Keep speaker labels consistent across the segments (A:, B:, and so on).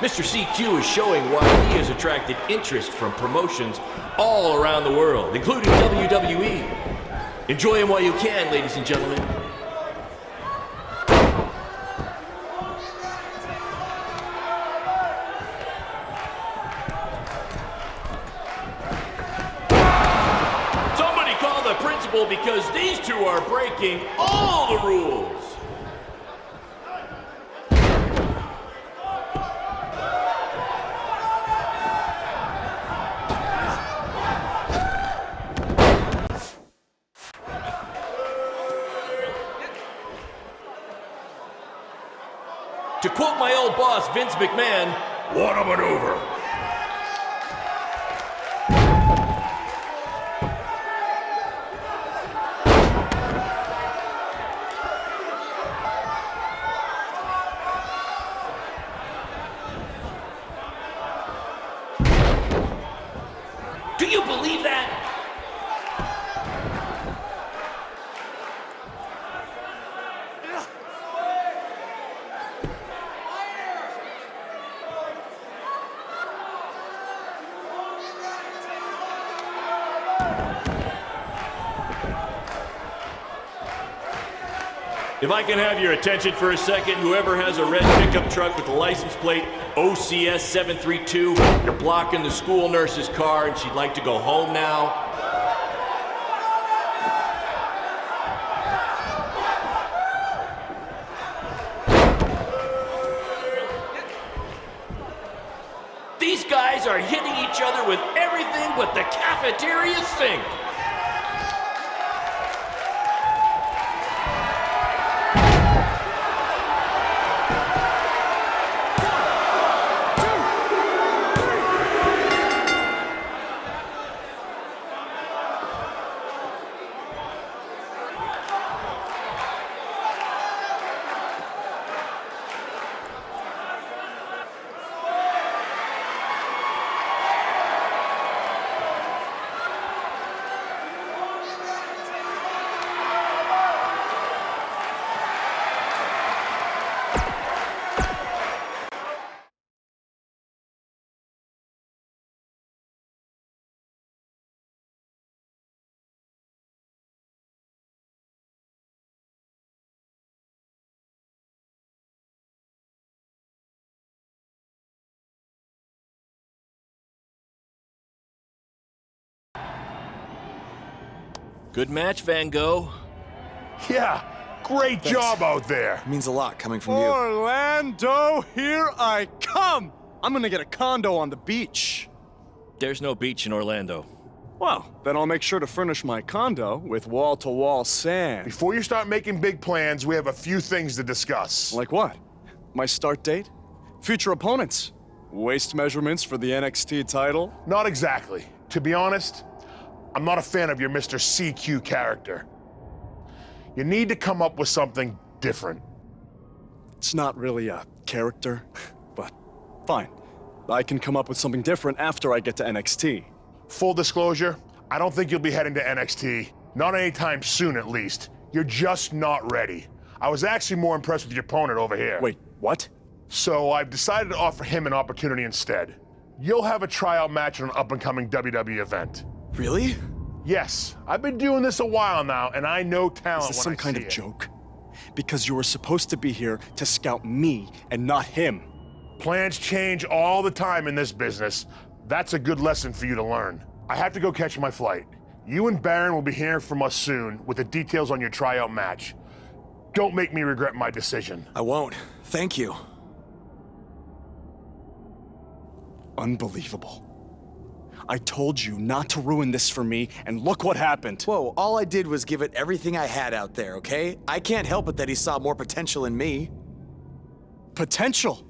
A: Mr. CQ is showing why he has attracted interest from promotions all around the world, including WWE. Enjoy him while you can, ladies and gentlemen. Somebody call the principal because these two are breaking all the rules. To quote my old boss, Vince McMahon, what a maneuver. Do you believe that? If I can have your attention for a second, whoever has a red pickup truck with the license plate OCS 732, you're blocking the school nurse's car and she'd like to go home now. These guys are hitting each other with everything but the cafeteria sink. Good match, Van Gogh.
B: Yeah, great job out there.
C: Means a lot coming from you.
D: Orlando, here I come! I'm gonna get a condo on the beach.
A: There's no beach in Orlando.
D: Well, then I'll make sure to furnish my condo with wall-to-wall sand.
B: Before you start making big plans, we have a few things to discuss.
D: Like what? My start date? Future opponents? Waist measurements for the NXT title?
B: Not exactly. To be honest, I'm not a fan of your Mr. CQ character. You need to come up with something different.
D: It's not really a character, but fine. I can come up with something different after I get to NXT.
B: Full disclosure, I don't think you'll be heading to NXT. Not anytime soon, at least. You're just not ready. I was actually more impressed with your opponent over here.
D: Wait, what?
B: So I've decided to offer him an opportunity instead. You'll have a tryout match on an up-and-coming WWE event.
C: Really?
B: Yes, I've been doing this a while now, and I know talent.
D: Is this some kind of joke? Because you were supposed to be here to scout me and not him.
B: Plans change all the time in this business. That's a good lesson for you to learn. I have to go catch my flight. You and Baron will be hearing from us soon with the details on your tryout match. Don't make me regret my decision.
C: I won't. Thank you.
D: Unbelievable. I told you not to ruin this for me, and look what happened.
C: Whoa, all I did was give it everything I had out there, okay? I can't help it that he saw more potential in me.
D: Potential?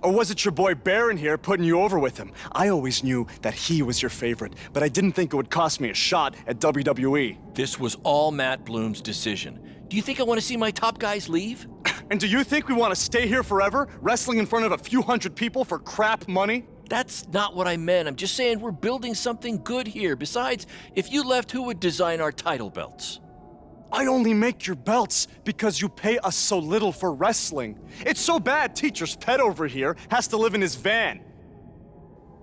D: Or was it your boy Baron here putting you over with him? I always knew that he was your favorite, but I didn't think it would cost me a shot at WWE.
A: This was all Matt Bloom's decision. Do you think I want to see my top guys leave?
D: And do you think we want to stay here forever, wrestling in front of a few hundred people for crap money?
A: That's not what I meant. I'm just saying we're building something good here. Besides, if you left, who would design our title belts?
D: I only make your belts because you pay us so little for wrestling. It's so bad teacher's pet over here has to live in his van.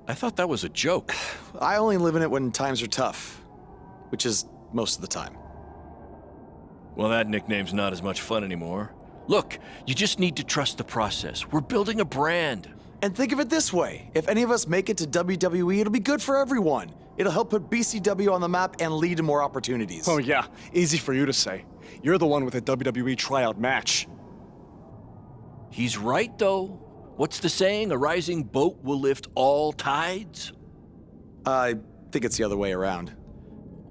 A: I thought that was a joke.
C: I only live in it when times are tough, which is most of the time.
A: Well, that nickname's not as much fun anymore. Look, you just need to trust the process. We're building a brand.
C: And think of it this way. If any of us make it to WWE, it'll be good for everyone. It'll help put BCW on the map and lead to more opportunities.
D: Oh yeah, easy for you to say. You're the one with a WWE tryout match.
A: He's right, though. What's the saying? A rising boat will lift all tides?
C: I think it's the other way around.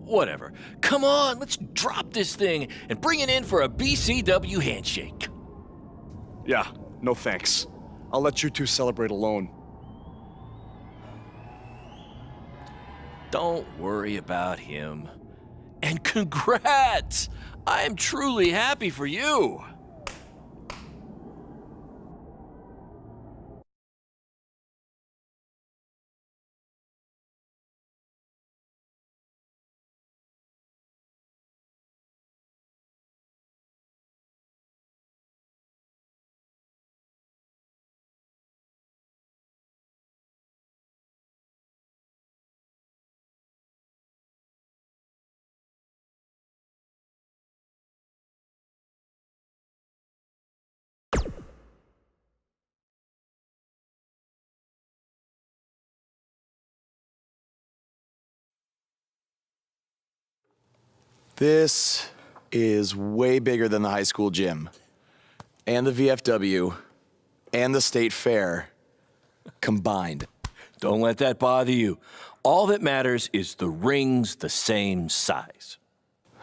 A: Whatever. Come on, let's drop this thing and bring it in for a BCW handshake.
D: Yeah, no thanks. I'll let you two celebrate alone.
A: Don't worry about him. And congrats! I am truly happy for you.
C: This is way bigger than the high school gym, and the VFW, and the state fair combined.
A: Don't let that bother you. All that matters is the ring's the same size.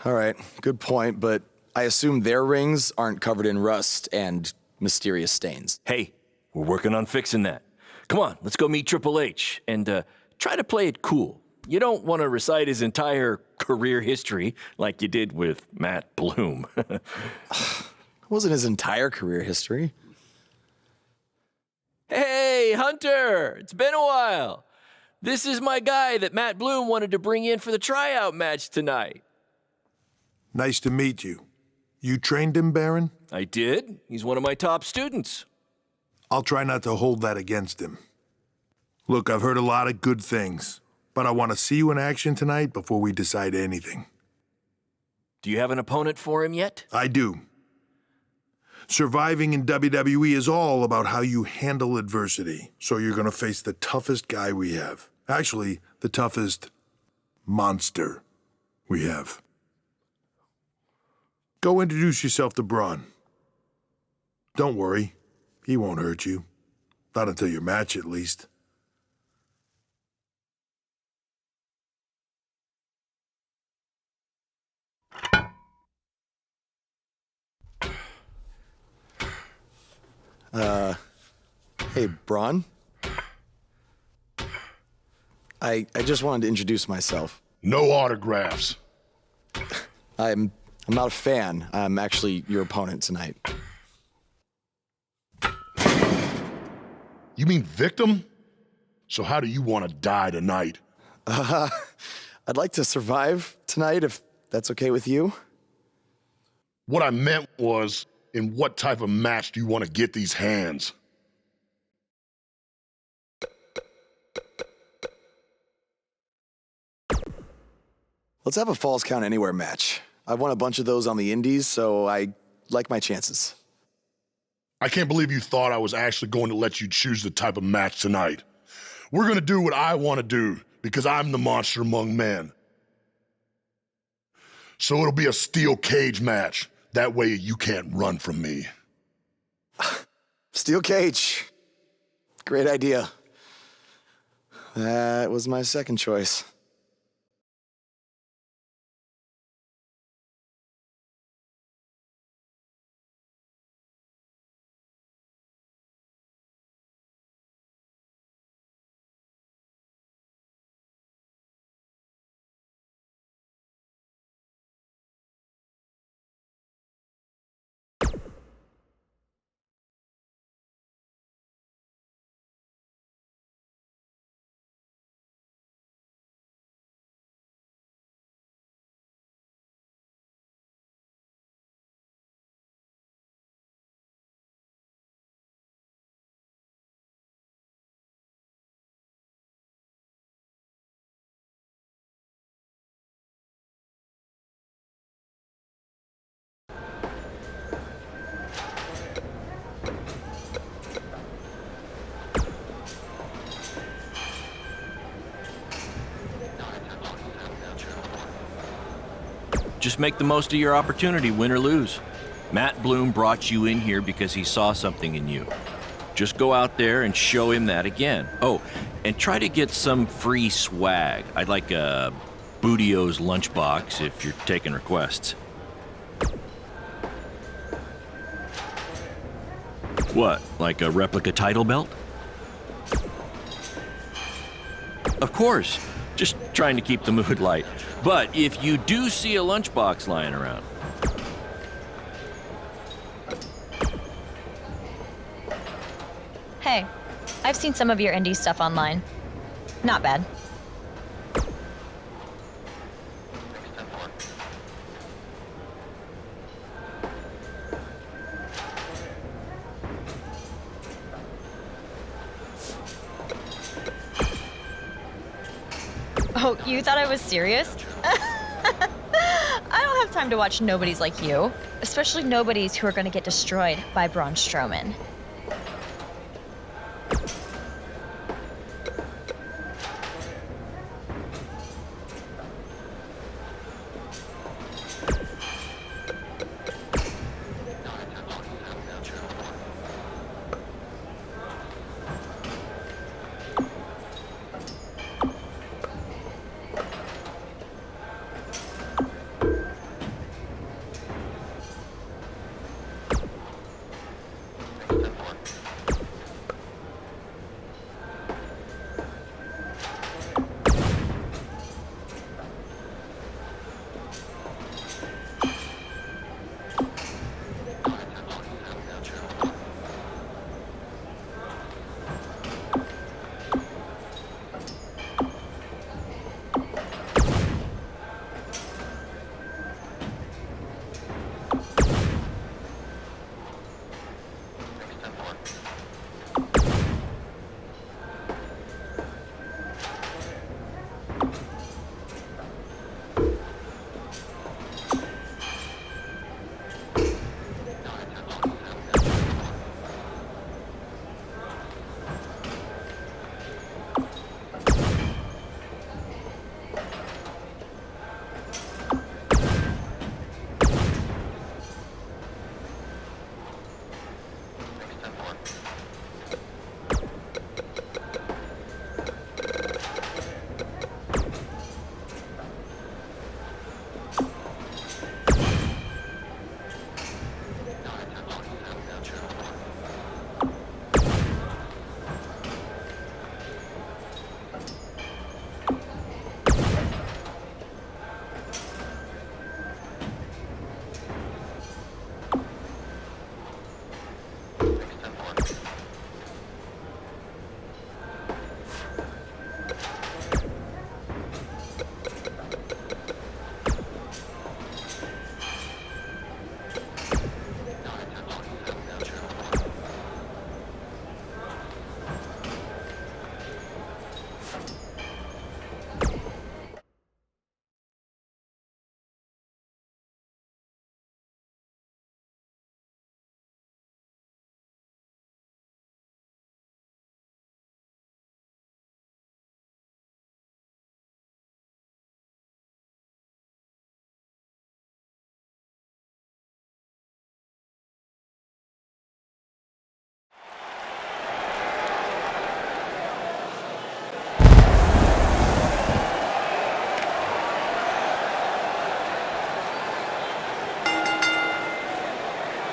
C: All right, good point, but I assume their rings aren't covered in rust and mysterious stains.
A: Hey, we're working on fixing that. Come on, let's go meet Triple H and try to play it cool. You don't want to recite his entire career history like you did with Matt Bloom.
C: It wasn't his entire career history.
A: Hey, Hunter! It's been a while. This is my guy that Matt Bloom wanted to bring in for the tryout match tonight.
B: Nice to meet you. You trained him, Baron?
A: I did. He's one of my top students.
B: I'll try not to hold that against him. Look, I've heard a lot of good things, but I want to see you in action tonight before we decide anything.
A: Do you have an opponent for him yet?
B: I do. Surviving in WWE is all about how you handle adversity. So you're going to face the toughest guy we have. Actually, the toughest monster we have. Go introduce yourself to Braun. Don't worry, he won't hurt you. Not until your match, at least.
C: Hey, Braun? I just wanted to introduce myself.
E: No autographs.
C: I'm not a fan. I'm actually your opponent tonight.
E: You mean victim? So how do you want to die tonight?
C: I'd like to survive tonight if that's okay with you.
E: What I meant was, in what type of match do you want to get these hands?
C: Let's have a Falls Count Anywhere match. I've won a bunch of those on the indies, so I like my chances.
E: I can't believe you thought I was actually going to let you choose the type of match tonight. We're going to do what I want to do, because I'm the monster among men. So it'll be a steel cage match. That way you can't run from me.
C: Steel cage. Great idea. That was my second choice.
A: Just make the most of your opportunity, win or lose. Matt Bloom brought you in here because he saw something in you. Just go out there and show him that again. Oh, and try to get some free swag. I'd like a Bootio's lunchbox if you're taking requests. What, like a replica title belt? Of course, just trying to keep the mood light. But if you do see a lunchbox lying around,
F: Hey, I've seen some of your indie stuff online. Not bad. Oh, you thought I was serious? I don't have time to watch nobodies like you, especially nobodies who are going to get destroyed by Braun Strowman.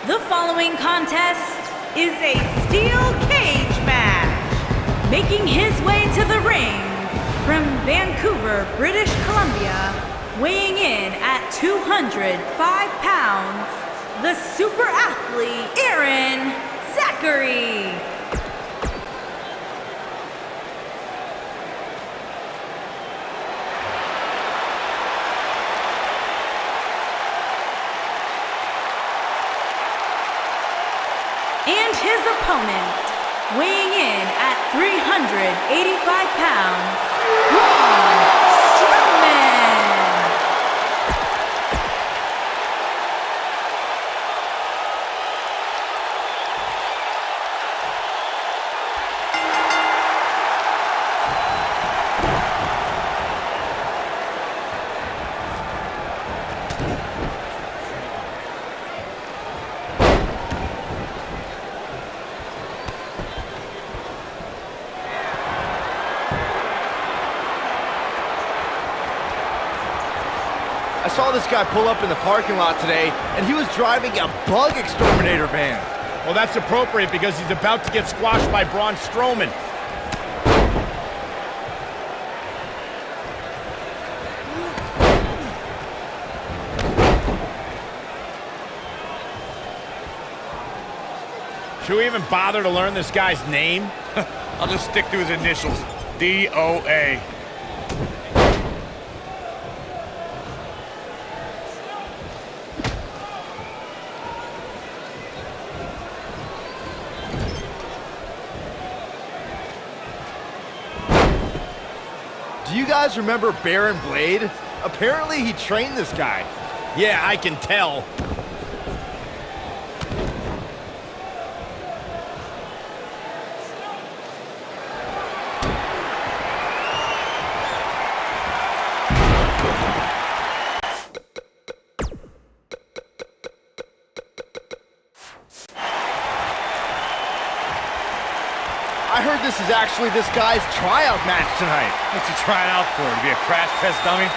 G: The following contest is a steel cage match. Making his way to the ring from Vancouver, British Columbia, weighing in at 205 pounds, the super athlete Aaron Zachary. And his opponent, weighing in at 385 pounds, Braun Strowman.
H: I saw this guy pull up in the parking lot today, and he was driving a bug exterminator van.
I: Well, that's appropriate because he's about to get squashed by Braun Strowman. Should we even bother to learn this guy's name? I'll just stick to his initials. DOA.
H: Do you guys remember Baron Blade? Apparently he trained this guy.
I: Yeah, I can tell.
H: I heard this is actually this guy's tryout match tonight.
I: What's he trying out for? To be a crash test dummy?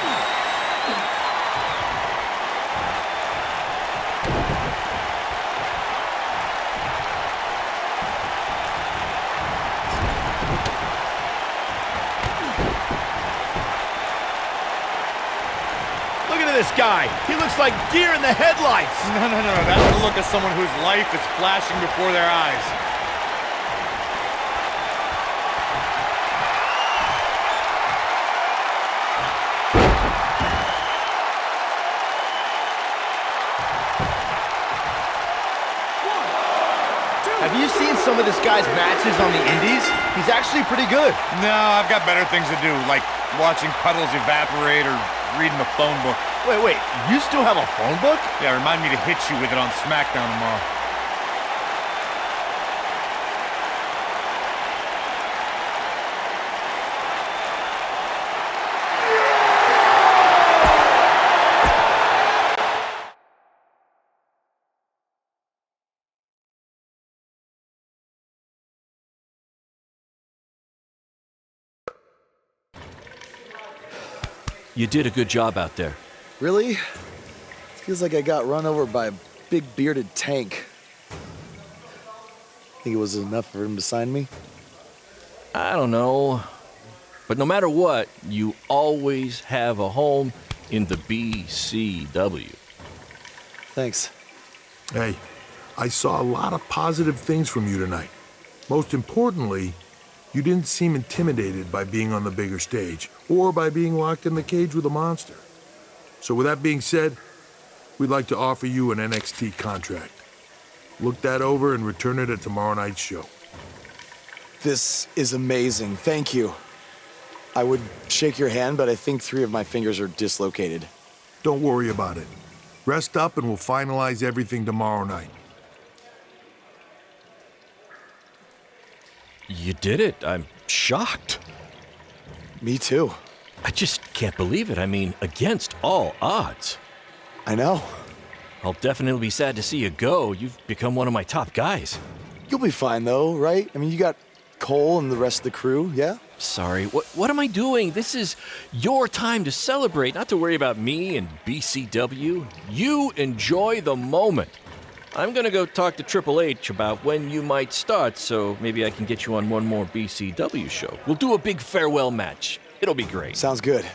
I: Look at this guy. He looks like deer in the headlights. No. That's the look of someone whose life is flashing before their eyes.
H: Have you seen some of this guy's matches on the indies? He's actually pretty good.
I: No, I've got better things to do, like watching puddles evaporate or reading the phone book.
H: Wait, you still have a phone book?
I: Yeah, remind me to hit you with it on SmackDown tomorrow.
A: You did a good job out there.
C: Really? Feels like I got run over by a big bearded tank. Think it was enough for him to sign me?
A: I don't know. But no matter what, you always have a home in the BCW.
C: Thanks.
E: Hey, I saw a lot of positive things from you tonight. Most importantly, you didn't seem intimidated by being on the bigger stage or by being locked in the cage with a monster. So with that being said, we'd like to offer you an NXT contract. Look that over and return it at tomorrow night's show.
C: This is amazing. Thank you. I would shake your hand, but I think 3 of my fingers are dislocated.
E: Don't worry about it. Rest up and we'll finalize everything tomorrow night.
A: You did it. I'm shocked.
C: Me too.
A: I just can't believe it. I mean, against all odds.
C: I know.
A: I'll definitely be sad to see you go. You've become one of my top guys.
C: You'll be fine though, right? I mean, you got Cole and the rest of the crew, yeah?
A: Sorry, what am I doing? This is your time to celebrate, not to worry about me and BCW. You enjoy the moment. I'm gonna go talk to Triple H about when you might start, so maybe I can get you on one more BCW show. We'll do a big farewell match. It'll be great.
C: Sounds good.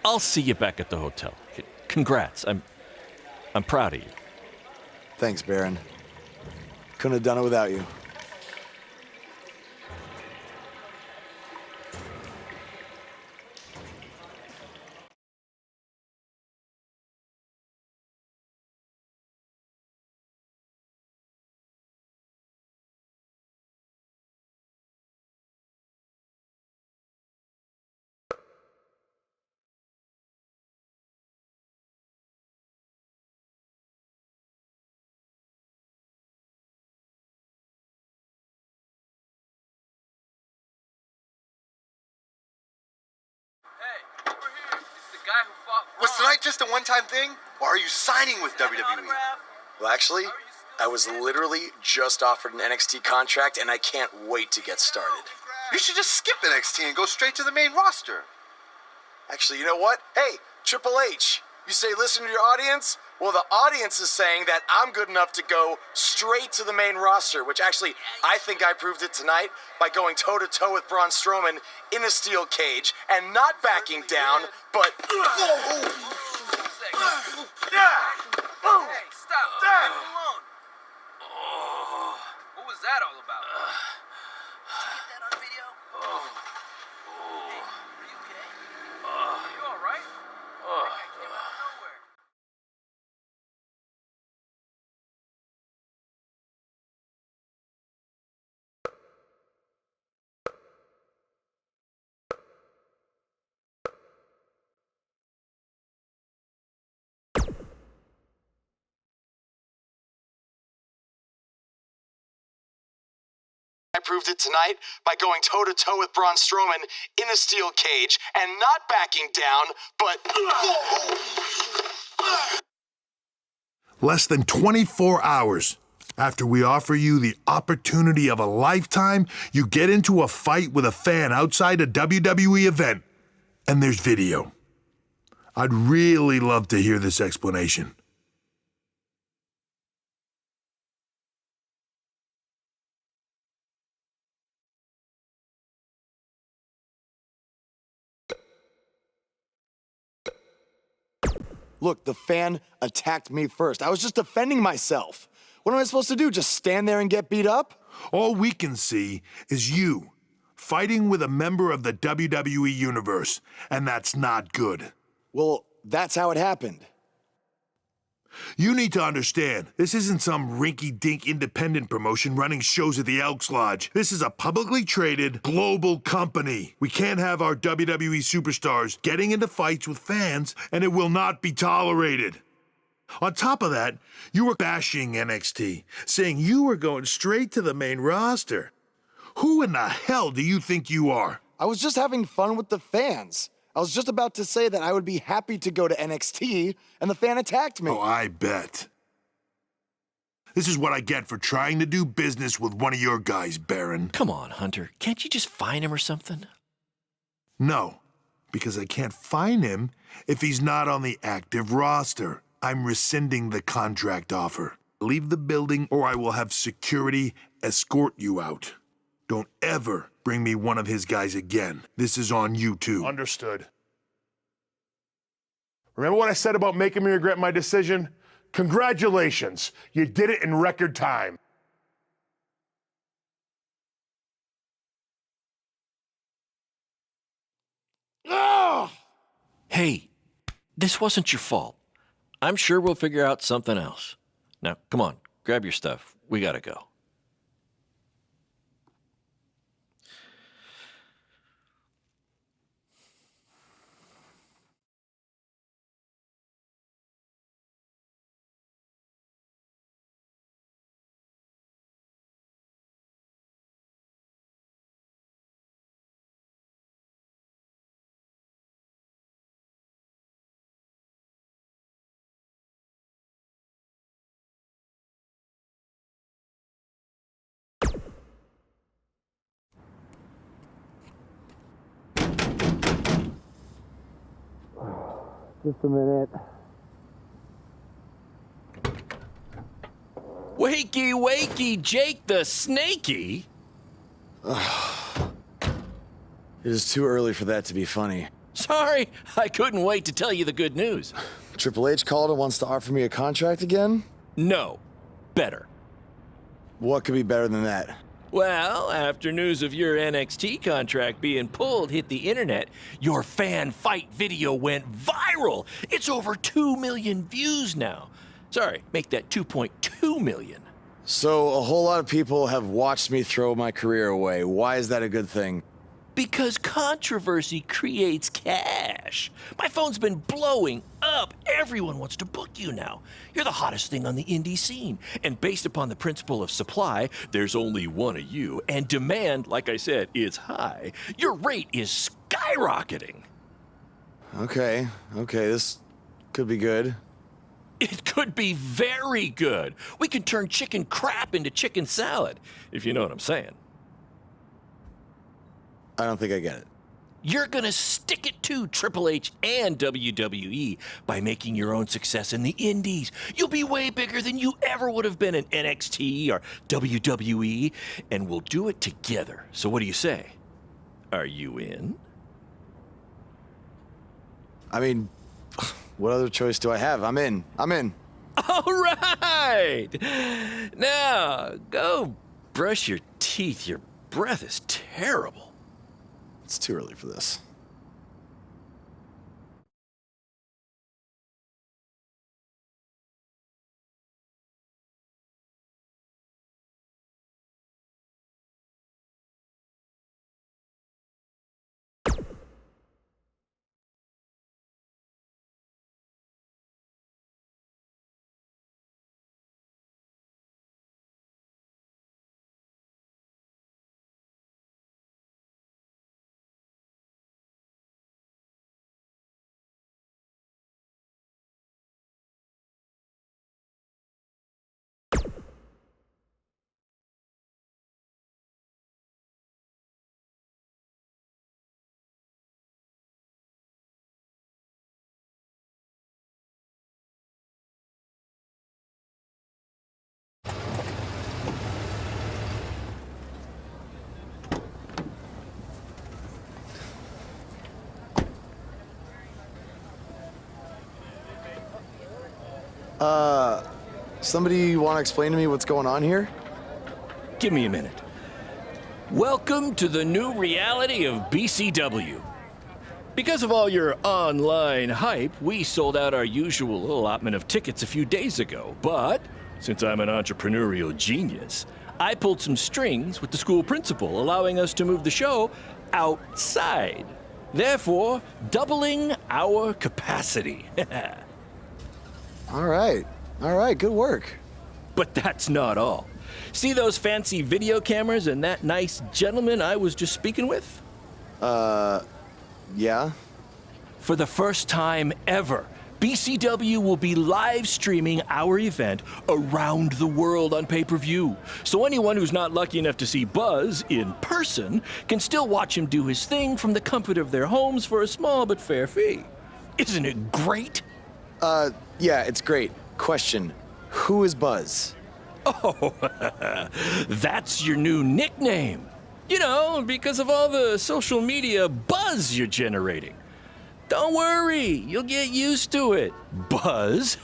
A: I'll see you back at the hotel. Congrats. I'm proud of you.
C: Thanks, Baron. Couldn't have done it without you.
J: Was tonight just a one-time thing, or are you signing with WWE?
C: Well, actually, I was literally just offered an NXT contract, and I can't wait to get started.
J: You should just skip NXT and go straight to the main roster.
C: Actually, you know what? Hey, Triple H, you say listen to your audience? Well, the audience is saying that I'm good enough to go straight to the main roster, which actually, I think I proved it tonight by going toe-to-toe with Braun Strowman in a steel cage and not backing down, but...
K: Hey, stop. Leave him alone. What was that all about? Did you get that on video? Hey, are you okay? Are you all right? That came out of nowhere.
C: I proved it tonight by going toe-to-toe with Braun Strowman in a steel cage and not backing down, but...
E: Less than 24 hours after we offer you the opportunity of a lifetime, you get into a fight with a fan outside a WWE event, and there's video. I'd really love to hear this explanation.
C: Look, the fan attacked me first. I was just defending myself. What am I supposed to do, just stand there and get beat up?
E: All we can see is you fighting with a member of the WWE Universe, and that's not good.
C: Well, that's how it happened.
E: You need to understand, this isn't some rinky-dink independent promotion running shows at the Elks Lodge. This is a publicly traded global company. We can't have our WWE superstars getting into fights with fans, and it will not be tolerated. On top of that, you were bashing NXT, saying you were going straight to the main roster. Who in the hell do you think you are?
C: I was just having fun with the fans. I was just about to say that I would be happy to go to NXT, and the fan attacked me.
E: Oh, I bet. This is what I get for trying to do business with one of your guys, Baron.
A: Come on, Hunter. Can't you just find him or something?
E: No, because I can't find him if he's not on the active roster. I'm rescinding the contract offer. Leave the building or I will have security escort you out. Don't ever bring me one of his guys again. This is on you too.
B: Understood. Remember what I said about making me regret my decision? Congratulations. You did it in record time.
A: Hey, this wasn't your fault. I'm sure we'll figure out something else. Now, come on, grab your stuff. We gotta go.
C: Just a minute.
A: Wakey, wakey, Jake the Snakey.
C: It is too early for that to be funny.
A: Sorry, I couldn't wait to tell you the good news.
C: Triple H called and wants to offer me a contract again?
A: No, better.
C: What could be better than that?
A: Well, after news of your NXT contract being pulled hit the internet, your fan fight video went viral. It's over 2 million views now. Sorry, make that 2.2 million.
C: So a whole lot of people have watched me throw my career away. Why is that a good thing?
A: Because controversy creates cash. My phone's been blowing up. Everyone wants to book you now. You're the hottest thing on the indie scene. And based upon the principle of supply, there's only one of you. And demand, like I said, is high. Your rate is skyrocketing.
C: Okay, this could be good.
A: It could be very good. We can turn chicken crap into chicken salad, if you know what I'm saying.
C: I don't think I get it.
A: You're gonna stick it to Triple H and WWE by making your own success in the indies. You'll be way bigger than you ever would have been in NXT or WWE, and we'll do it together. So what do you say? Are you in?
D: I mean, what other choice do I have? I'm in.
A: All right! Now, go brush your teeth. Your breath is terrible.
D: It's too early for this. Somebody want to explain to me what's going on here?
A: Give me a minute. Welcome to the new reality of BCW. Because of all your online hype, we sold out our usual allotment of tickets a few days ago. But since I'm an entrepreneurial genius, I pulled some strings with the school principal, allowing us to move the show outside, therefore doubling our capacity.
D: All right, good work.
A: But that's not all. See those fancy video cameras and that nice gentleman I was just speaking with?
D: Yeah?
A: For the first time ever, BCW will be live streaming our event around the world on pay-per-view. So anyone who's not lucky enough to see Buzz in person can still watch him do his thing from the comfort of their homes for a small but fair fee. Isn't it great?
D: Yeah, it's great. Question, who is Buzz?
A: Oh, that's your new nickname. You know, because of all the social media buzz you're generating. Don't worry, you'll get used to it. Buzz?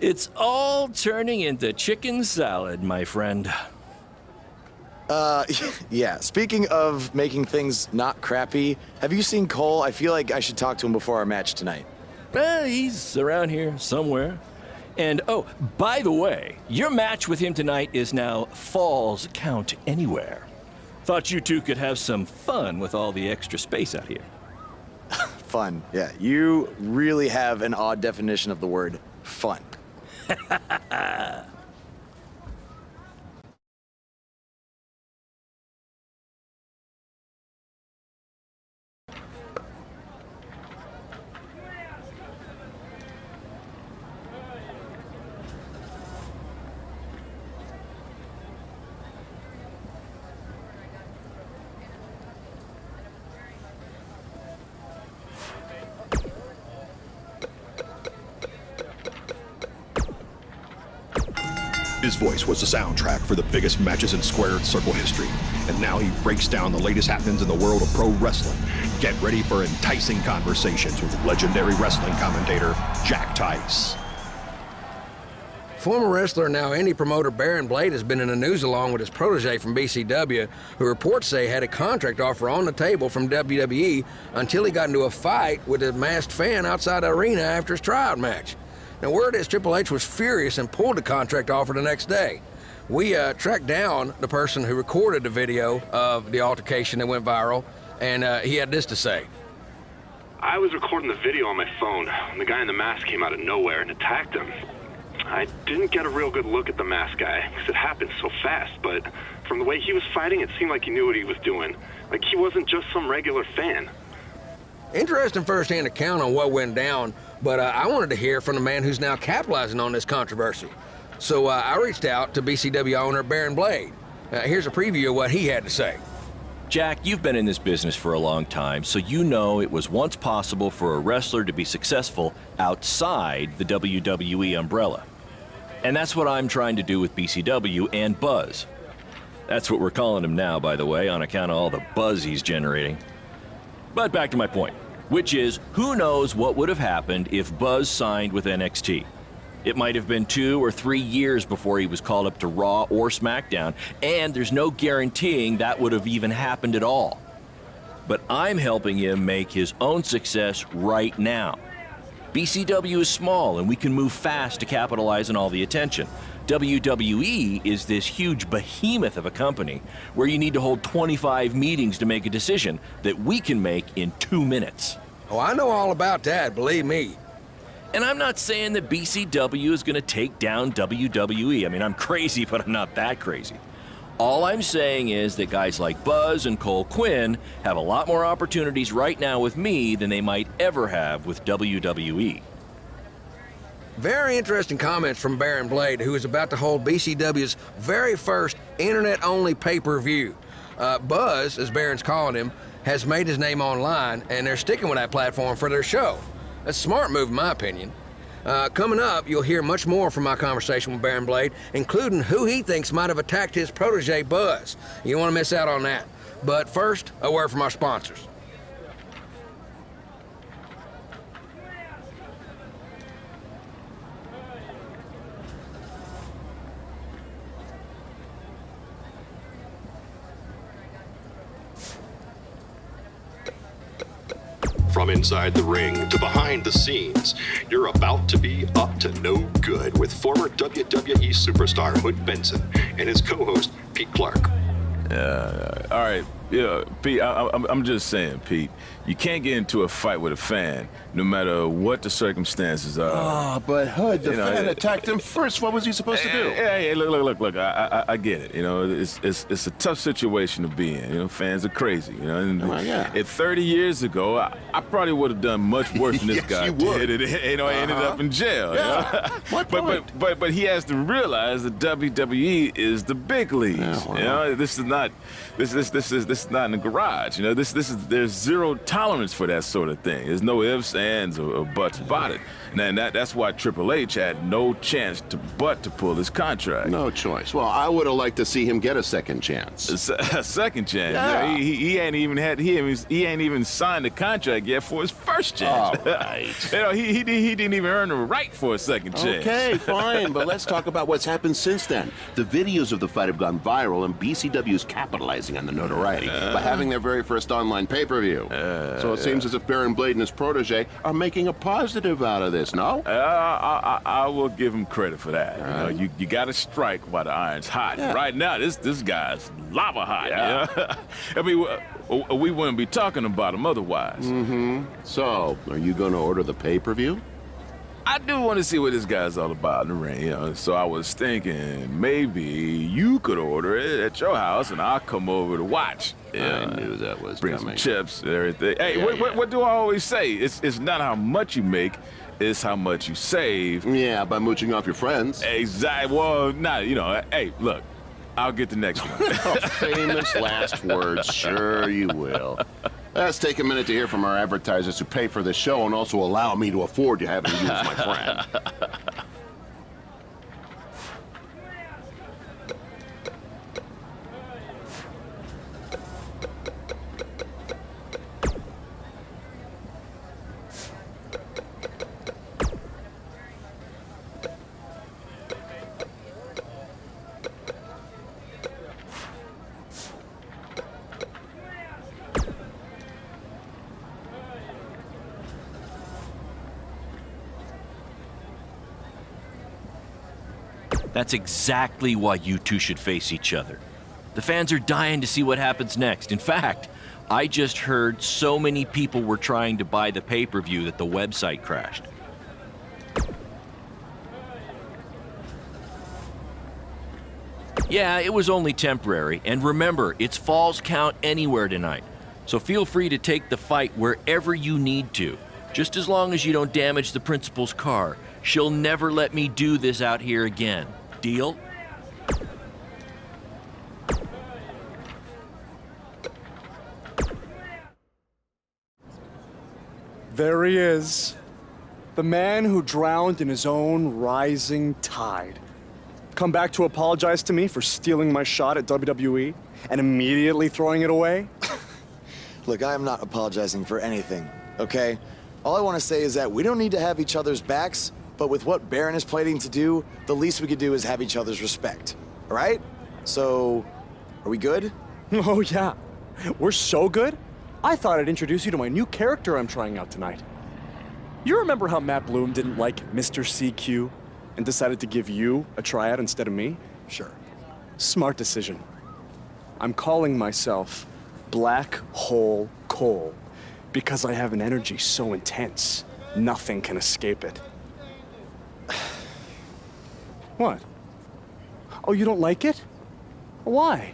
A: It's all turning into chicken salad, my friend.
D: Yeah, speaking of making things not crappy, have you seen Cole? I feel like I should talk to him before our match tonight.
A: He's around here somewhere. And oh, by the way, your match with him tonight is now Falls Count Anywhere. Thought you two could have some fun with all the extra space out here.
D: Fun, yeah. You really have an odd definition of the word fun.
L: His voice was the soundtrack for the biggest matches in squared circle history, and now he breaks down the latest happenings in the world of pro wrestling. Get ready for enticing conversations with legendary wrestling commentator Jack Tice.
M: Former wrestler, now indie promoter Baron Blade has been in the news along with his protege from BCW, who reports say had a contract offer on the table from WWE until he got into a fight with a masked fan outside the arena after his tryout match. Now, word is Triple H was furious and pulled the contract offer the next day. We tracked down the person who recorded the video of the altercation that went viral, and he had this to say.
N: I was recording the video on my phone when the guy in the mask came out of nowhere and attacked him. I didn't get a real good look at the masked guy because it happened so fast, but from the way he was fighting, it seemed like he knew what he was doing. Like he wasn't just some regular fan.
M: Interesting first-hand account on what went down, but I wanted to hear from the man who's now capitalizing on this controversy. So I reached out to BCW owner Baron Blade. Here's a preview of what he had to say.
A: Jack, you've been in this business for a long time, so you know it was once possible for a wrestler to be successful outside the WWE umbrella. And that's what I'm trying to do with BCW and Buzz. That's what we're calling him now, by the way, on account of all the buzz he's generating. But back to my point, which is, who knows what would have happened if Buzz signed with NXT? It might have been 2 or 3 years before he was called up to Raw or SmackDown, and there's no guaranteeing that would have even happened at all. But I'm helping him make his own success right now. BCW is small, and we can move fast to capitalize on all the attention. WWE is this huge behemoth of a company where you need to hold 25 meetings to make a decision that we can make in 2 minutes.
M: Oh, I know all about that, believe me.
A: And I'm not saying that BCW is going to take down WWE. I mean, I'm crazy, but I'm not that crazy. All I'm saying is that guys like Buzz and Cole Quinn have a lot more opportunities right now with me than they might ever have with WWE.
M: Very interesting comments from Baron Blade, who is about to hold BCW's very first internet-only pay-per-view. Buzz, as Baron's calling him, has made his name online, and they're sticking with that platform for their show. That's a smart move, in my opinion. Coming up, you'll hear much more from my conversation with Baron Blade, including who he thinks might have attacked his protege, Buzz. You don't want to miss out on that. But first, a word from our sponsors.
L: From inside the ring to behind the scenes, you're about to be up to no good with former WWE superstar Hood Benson and his co-host Pete Clark.
O: All right, yeah, Pete, I'm just saying, Pete, you can't get into a fight with a fan, no matter what the circumstances are.
P: Oh, but Hood, the fan attacked him first. What was he supposed to do?
O: Hey, look, I get it. You know, it's a tough situation to be in. You know, fans are crazy. You know, and
P: yeah.
O: 30 years ago, I probably would have done much worse than this
P: Yes,
O: guy
P: you would.
O: did. You know, I ended up in jail.
P: Yeah.
O: You know? But he has to realize that WWE is the big leagues.
P: Yeah, well.
O: You know, this is not in the garage. You know, there's zero tolerance for that sort of thing. There's no ifs, ands, or buts about it. And that's why Triple H had no chance to pull his contract.
P: No choice. Well, I would have liked to see him get a second chance.
O: A second chance.
P: Yeah.
O: He ain't even signed the contract yet for his first chance.
P: All right.
O: You know, he didn't even earn the right for a second chance.
P: Okay, fine, but let's talk about what's happened since then. The videos of the fight have gone viral, and BCW is capitalizing on the notoriety by having their very first online pay-per-view. So it seems as if Baron Blade and his protege are making a positive out of this, no?
O: I will give him credit for that.
P: Right.
O: You know, you got to strike while the iron's hot.
P: Yeah.
O: Right now, this guy's lava hot.
P: Yeah.
O: You know? I mean, we wouldn't be talking about him otherwise.
P: Mm-hmm. So, are you going to order the pay-per-view?
O: I do want to see what this guy's all about in the ring, you know. So I was thinking maybe you could order it at your house, and I'll come over to watch.
P: I knew that was
O: bring
P: coming.
O: some chips and everything. Hey,
P: Yeah,
O: what do I always say? It's not how much you make, it's how much you save.
P: Yeah, by mooching off your friends.
O: Exactly. Well, you know. Hey, look, I'll get the next one.
P: Famous last words. Sure you will. Let's take a minute to hear from our advertisers who pay for this show and also allow me to afford to have them use my friend.
A: That's exactly why you two should face each other. The fans are dying to see what happens next. In fact, I just heard so many people were trying to buy the pay-per-view that the website crashed. Yeah, it was only temporary, and remember, it's Falls Count Anywhere tonight. So feel free to take the fight wherever you need to, just as long as you don't damage the principal's car. She'll never let me do this out here again. Deal?
D: There he is. The man who drowned in his own rising tide. Come back to apologize to me for stealing my shot at WWE and immediately throwing it away?
C: Look, I am not apologizing for anything, okay? All I want to say is that we don't need to have each other's backs, but with what Baron is planning to do, the least we could do is have each other's respect, all right? So, are we good?
D: Oh, yeah. We're so good? I thought I'd introduce you to my new character I'm trying out tonight. You remember how Matt Bloom didn't like Mr. CQ and decided to give you a tryout instead of me?
C: Sure.
D: Smart decision. I'm calling myself Black Hole Cole because I have an energy so intense, nothing can escape it. What? Oh, you don't like it? Why?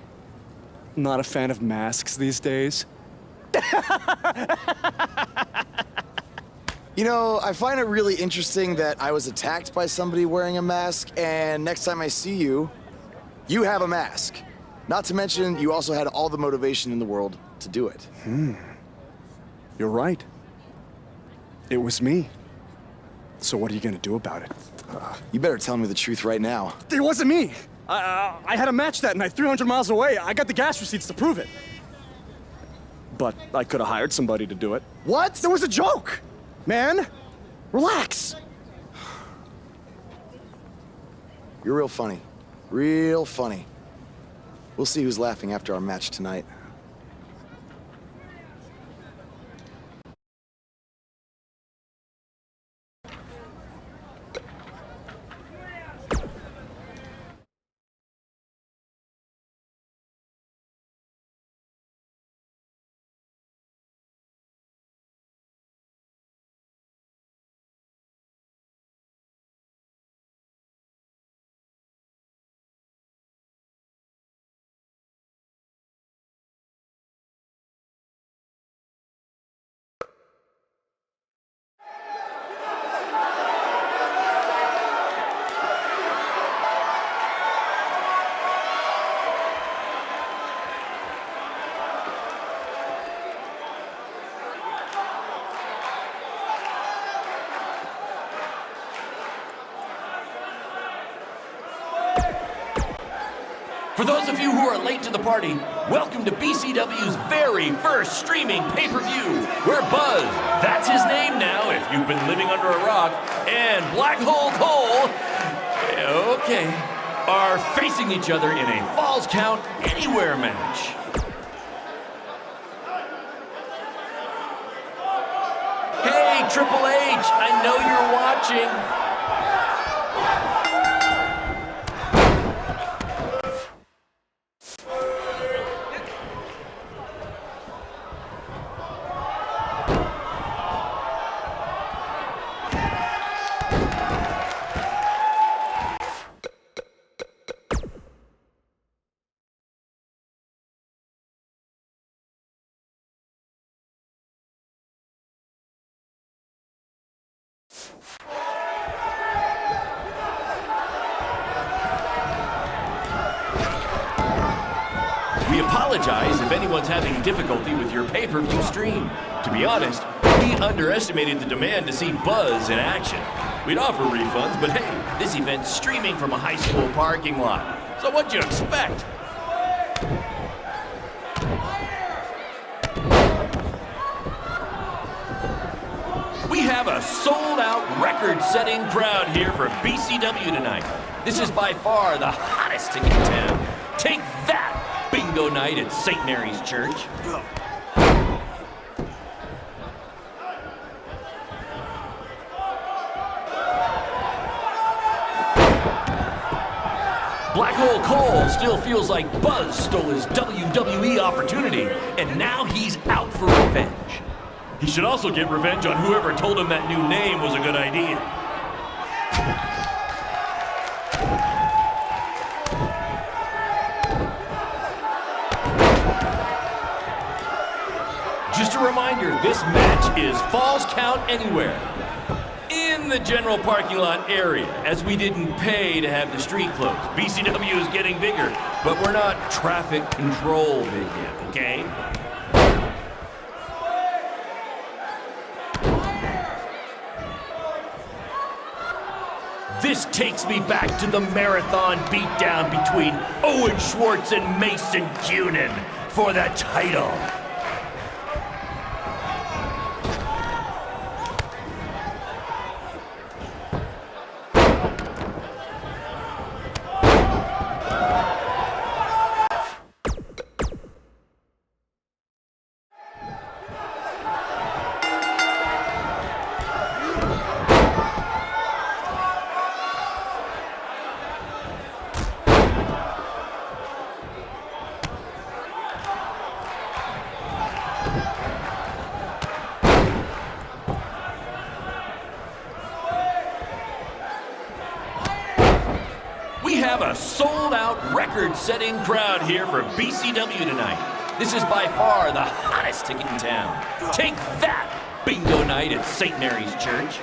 D: Not a fan of masks these days?
C: You know, I find it really interesting that I was attacked by somebody wearing a mask, and next time I see you, you have a mask. Not to mention, you also had all the motivation in the world to do it.
D: You're right. It was me. So what are you gonna do about it?
C: You better tell me the truth right now.
D: It wasn't me! I had a match that night, 300 miles away. I got the gas receipts to prove it. But I could have hired somebody to do it.
C: What?
D: There was a joke! Man, relax.
C: You're real funny. Real funny. We'll see who's laughing after our match tonight.
A: For those of you who are late to the party, welcome to BCW's very first streaming pay-per-view, where Buzz, that's his name now if you've been living under a rock, and Black Hole Cole, okay, are facing each other in a Falls Count Anywhere match. Hey, Triple H, I know you're watching. We apologize if anyone's having difficulty with your pay-per-view stream. To be honest, we underestimated the demand to see Buzz in action. We'd offer refunds, but hey, this event's streaming from a high school parking lot. So what'd you expect? We have a sold-out, record-setting crowd here for BCW tonight. This is by far the hottest ticket in town. Take that, bingo night at St. Mary's Church. Black Hole Cole still feels like Buzz stole his WWE opportunity, and now he's out for revenge. He should also get revenge on whoever told him that new name was a good idea. Just a reminder, this match is Falls Count Anywhere. In the general parking lot area, as we didn't pay to have the street closed. BCW is getting bigger, but we're not traffic control big yet, okay? This takes me back to the marathon beatdown between Owen Schwartz and Mason Cunin for the title. We have a sold-out, record-setting crowd here for BCW tonight. This is by far the hottest ticket in town. Take that, bingo night at St. Mary's Church.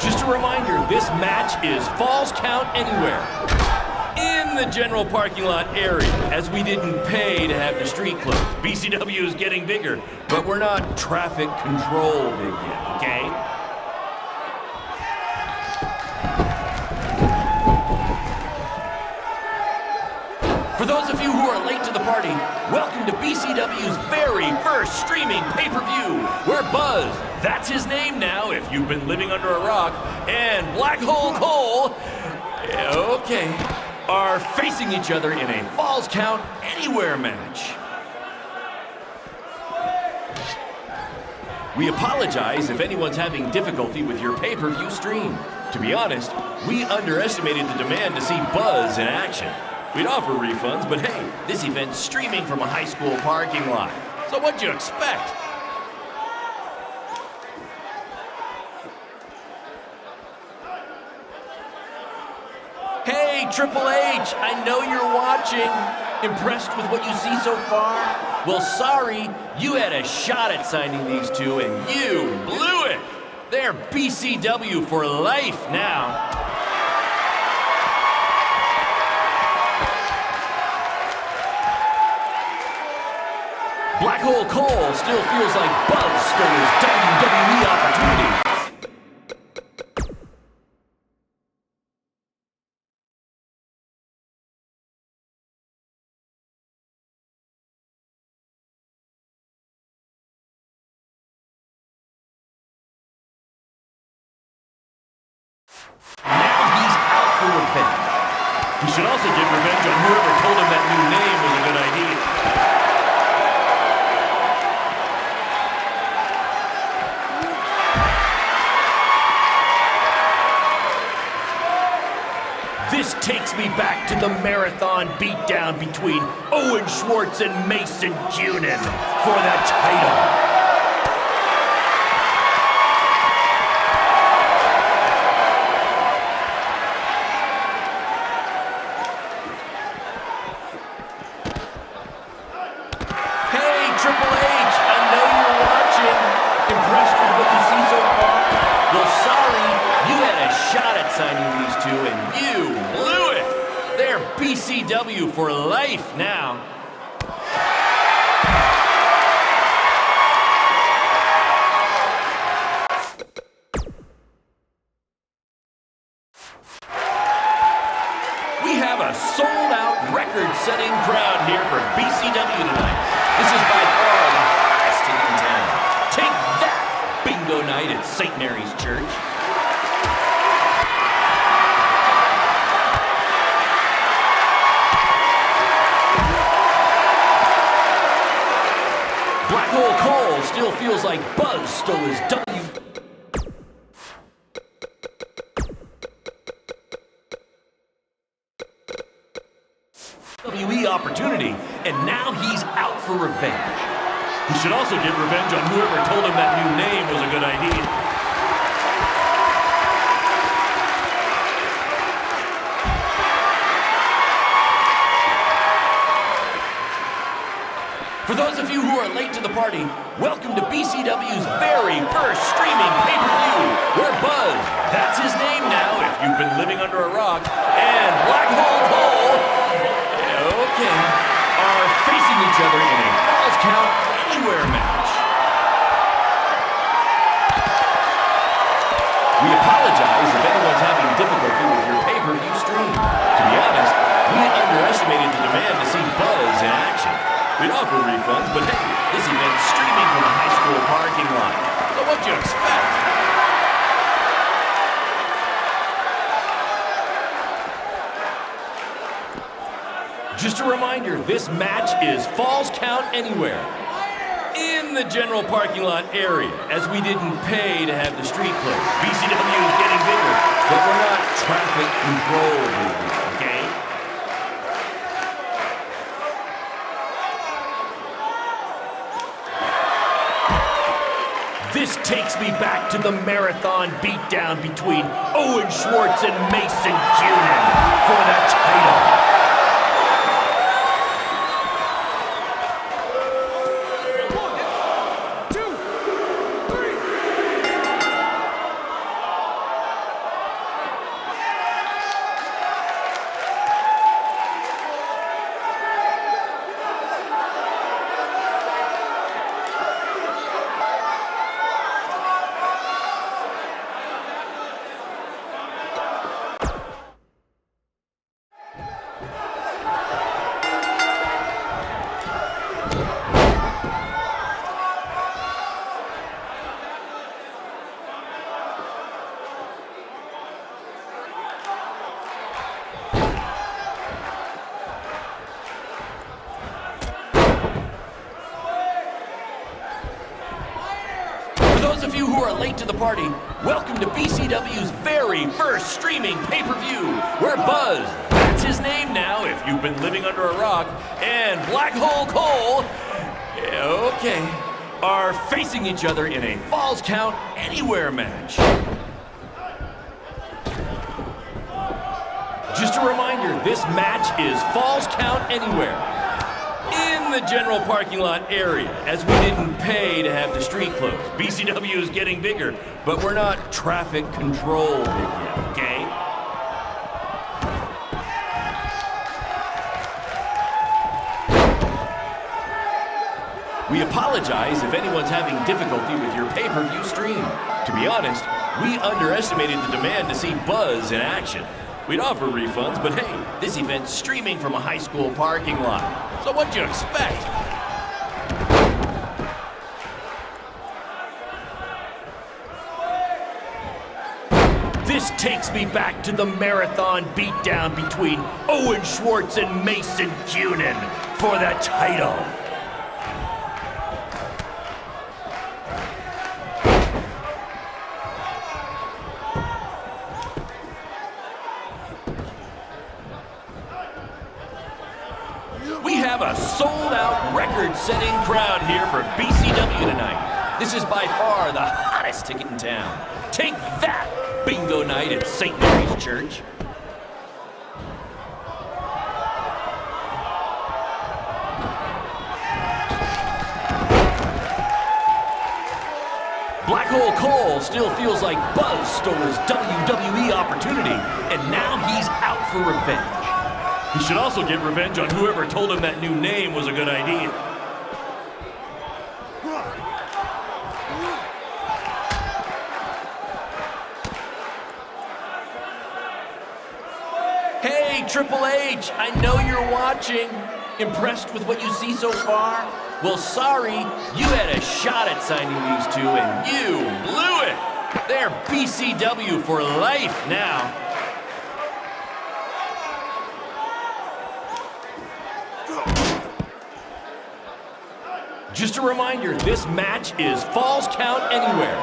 A: Just a reminder, this match is Falls Count Anywhere. In the general parking lot area, as we didn't pay to have the street closed. BCW is getting bigger, but we're not traffic control big yet, okay? For those of you who are late to the party, welcome to BCW's very first streaming pay-per-view, where Buzz, that's his name now if you've been living under a rock, and Black Hole Cole, okay, are facing each other in a Falls Count Anywhere match. We apologize if anyone's having difficulty with your pay-per-view stream. To be honest, we underestimated the demand to see Buzz in action. We'd offer refunds, but hey, this event's streaming from a high school parking lot. So what'd you expect? Hey, Triple H, I know you're watching. Impressed with what you see so far? Well, sorry, you had a shot at signing these two and you blew it. They're BCW for life now. Black Hole Cole still feels like Buzz stole his WWE opportunity. Now he's out for revenge. He should also get revenge on whoever told him that new name was a good idea. This takes me back to the marathon beatdown between Owen Schwartz and Mason Cunin for the title. Triple H, I know you're watching. Impressed with what you see so far? Well, sorry, you had a shot at signing these two and you blew it. They're BCW for life now. We have a sold-out, record-setting crowd here for BCW tonight. This is by far the hottest ticket in town. Take that, bingo night at St. Mary's Church. Black Hole Cole still feels like Buzz stole his WWE opportunity, and now he's out for revenge. He should also get revenge on whoever told him that new name was a good idea. For those of you who are late to the party, welcome to BCW's very first streaming pay-per-view, where Buzz, that's his name now if you've been living under a rock, and Black Hole Cole, okay, are Count Anywhere match. We apologize if anyone's having difficulty with your pay-per-view stream. To be honest, we underestimated the demand to see Buzz in action. We'd offer refunds, but hey, this event's streaming from a high school parking lot. So what'd you expect? Just a reminder, this match is Falls Count Anywhere in the general parking lot area, as we didn't pay to have the street closed. BCW is getting bigger, but we're not traffic control, okay? This takes me back to the marathon beatdown between Owen Schwartz and Mason Cunin for the title. Those of you who are late to the party, welcome to BCW's very first streaming pay-per-view, where Buzz, that's his name now if you've been living under a rock, and Black Hole Cole, okay, are facing each other in a Falls Count Anywhere match. Just a reminder, this match is Falls Count Anywhere in the general parking lot area, as we didn't pay to have the street closed. BCW is getting bigger, but we're not traffic controlled yet, okay? We apologize if anyone's having difficulty with your pay-per-view stream. To be honest, we underestimated the demand to see Buzz in action. We'd offer refunds, but hey, this event's streaming from a high school parking lot. So what'd you expect? This takes me back to the marathon beatdown between Owen Schwartz and Mason Cunin for the title. We have a sold-out, record-setting crowd here for BCW tonight. This is by far the hottest ticket in town. Take that, bingo night at St. Mary's Church. Black Hole Cole still feels like Buzz stole his WWE opportunity, and now he's out for revenge. He should also get revenge on whoever told him that new name was a good idea. Hey, Triple H, I know you're watching. Impressed with what you see so far? Well, sorry, you had a shot at signing these two, and you blew it. They're BCW for life now. Just a reminder, this match is Falls Count Anywhere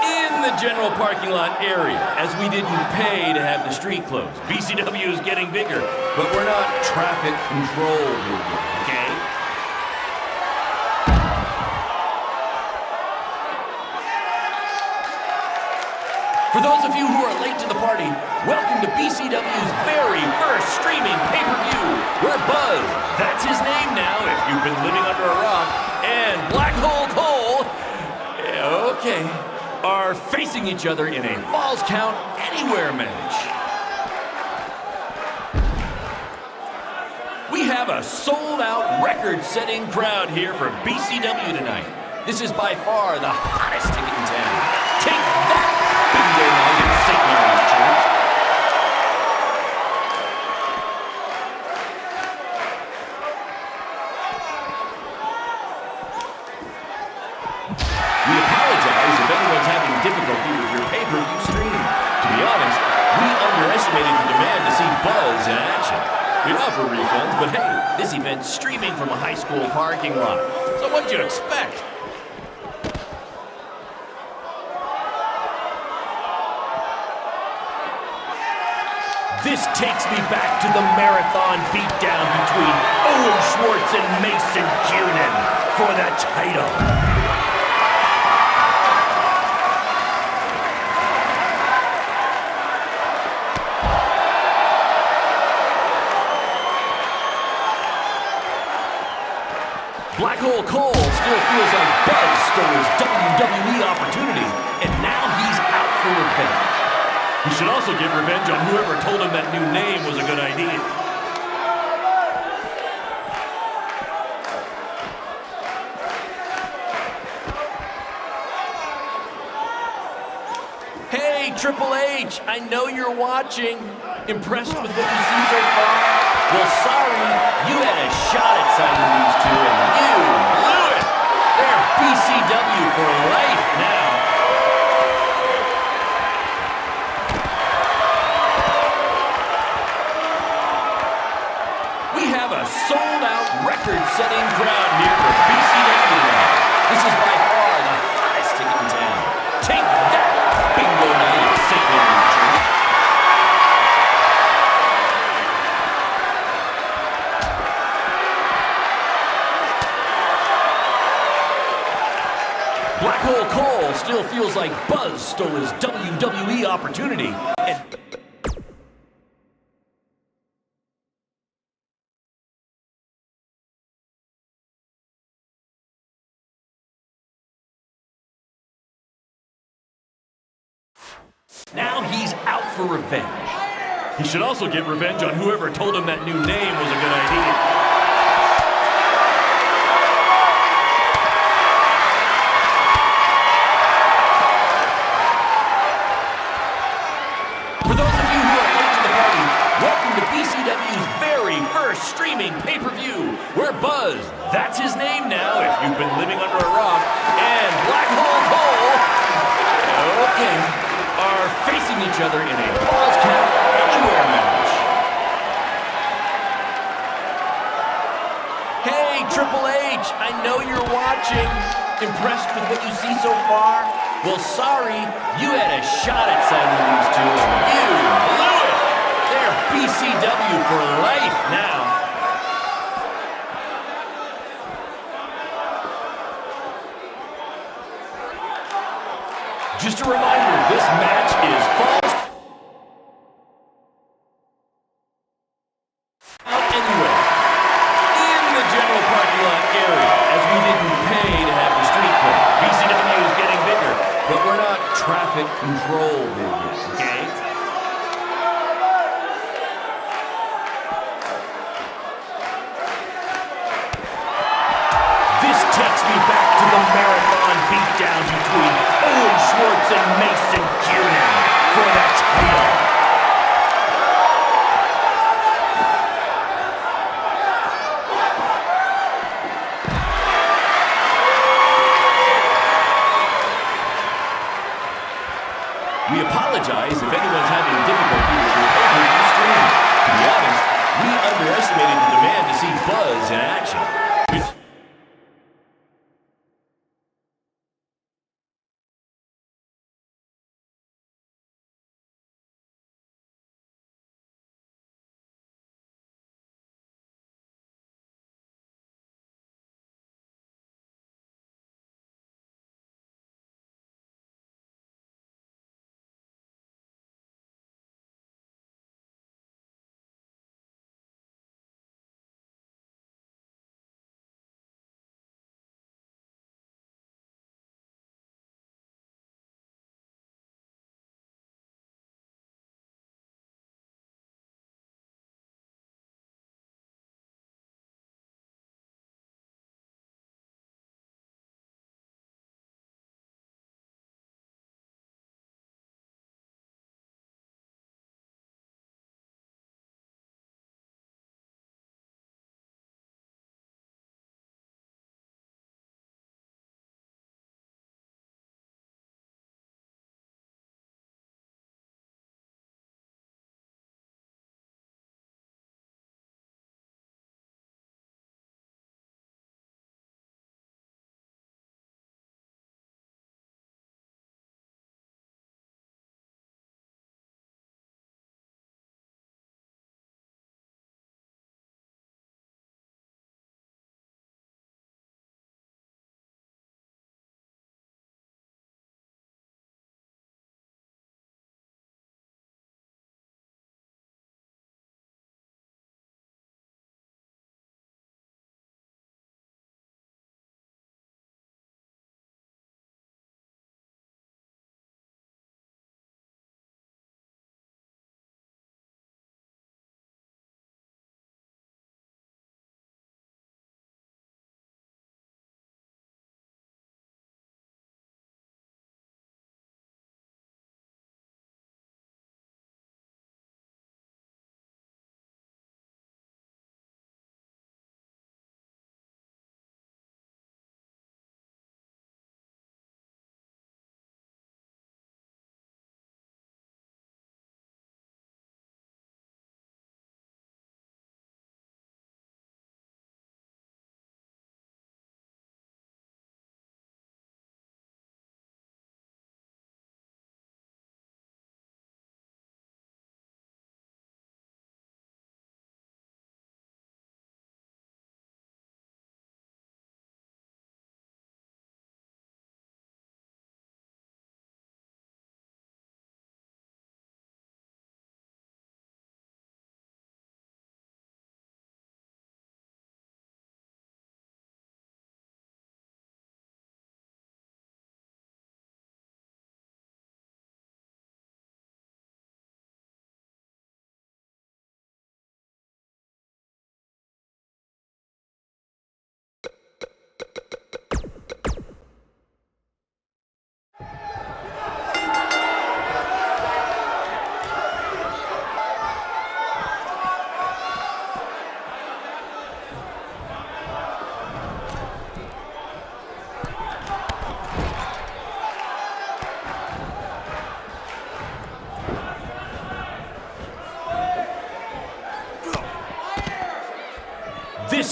A: in the general parking lot area, as we didn't pay to have the street closed. BCW is getting bigger, but we're not traffic controlled yet, okay? For those of you who are late to the party, welcome to BCW's very first streaming pay-per-view, where Buzz, that's his name now if you've been living under a rock, and Black Hole Cole, okay, are facing each other in a Falls Count Anywhere match. We have have a sold-out, record-setting crowd here for BCW tonight. This is by far the hottest ticket in town. Take that, bingo night at St. Mary's Church. We apologize if anyone's having difficulty with your pay-per-view stream. To be honest, we underestimated the demand to see Buzz in action. We'd offer refunds, but hey, this event's streaming from a high school parking lot. So what'd you expect? This takes me back to the marathon beatdown between Owen Schwartz and Mason Cunin for the title. Black Hole Cole still feels like Buzz stole his WWE opportunity, and now he's out for revenge. He should also get revenge on whoever told him that new name was a good idea. Hey, Triple H, I know you're watching. Impressed with what you see so far? Well, sorry, you had a shot at signing these two, and you blew it. They're BCW for life now. We have a sold-out, record-setting crowd here for BCW tonight. This is by far the hottest ticket in town. Take that, bingo night at St. Mary's Church. Black Hole Cole still feels like Buzz stole his WWE opportunity, and now he's out for revenge. He should also get revenge on whoever told him that new name was a good idea. For those of you who are late to the party, welcome to BCW's very first streaming pay-per-view, where Buzz, that's his name now if you've been living under a rock, and Black Hole Cole, okay, are facing each other in a Falls Count Anywhere match. Hey, Triple H, I know you're watching. Impressed with what you see so far? Well, sorry, you had a shot at signing these two, and you blew it. They're BCW for life now. Just a reminder, this match is Falls Count Anywhere in the general parking lot area, as we didn't pay to have the street code. BCW is getting bigger, but we're not traffic control big yet, okay? This takes me back to the marathon beatdown between Owen Schwartz and Mason Cunin for the title. We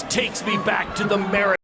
Q: takes me back to the merit.